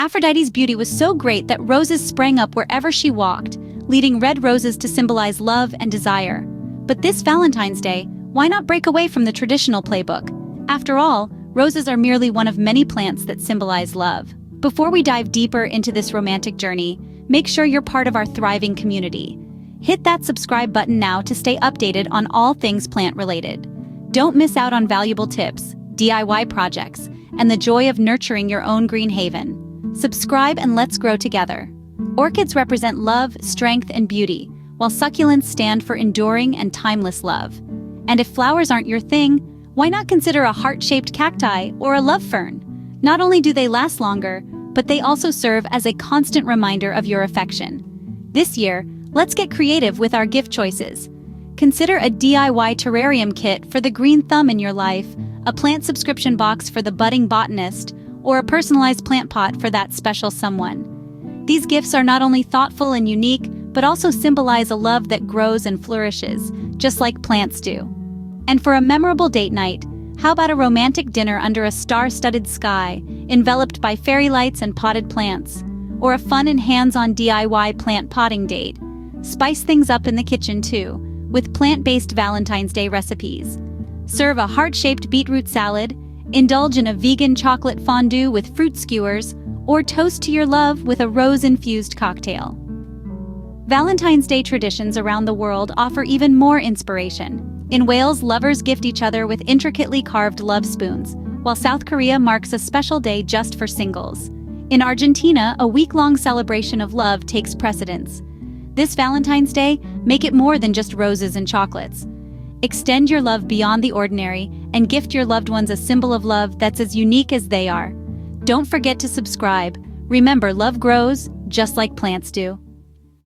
Aphrodite's beauty was so great that roses sprang up wherever she walked, leading red roses to symbolize love and desire. But this Valentine's Day, why not break away from the traditional playbook? After all, roses are merely one of many plants that symbolize love. Before we dive deeper into this romantic journey, make sure you're part of our thriving community. Hit that subscribe button now to stay updated on all things plant-related. Don't miss out on valuable tips, DIY projects, and the joy of nurturing your own green haven. Subscribe and let's grow together. Orchids represent love, strength, and beauty, while succulents stand for enduring and timeless love. And if flowers aren't your thing, why not consider a heart-shaped cacti or a love fern? Not only do they last longer, but they also serve as a constant reminder of your affection. This year, let's get creative with our gift choices. Consider a DIY terrarium kit for the green thumb in your life, a plant subscription box for the budding botanist, or a personalized plant pot for that special someone. These gifts are not only thoughtful and unique, but also symbolize a love that grows and flourishes, just like plants do. And for a memorable date night, how about a romantic dinner under a star-studded sky, enveloped by fairy lights and potted plants? Or a fun and hands-on DIY plant potting date? Spice things up in the kitchen too, with plant-based Valentine's Day recipes. Serve a heart-shaped beetroot salad, indulge in a vegan chocolate fondue with fruit skewers, or toast to your love with a rose-infused cocktail. Valentine's Day traditions around the world offer even more inspiration. In Wales, lovers gift each other with intricately carved love spoons, while South Korea marks a special day just for singles. In Argentina, a week-long celebration of love takes precedence. This Valentine's Day, make it more than just roses and chocolates. Extend your love beyond the ordinary and gift your loved ones a symbol of love that's as unique as they are. Don't forget to subscribe. Remember, love grows just like plants do.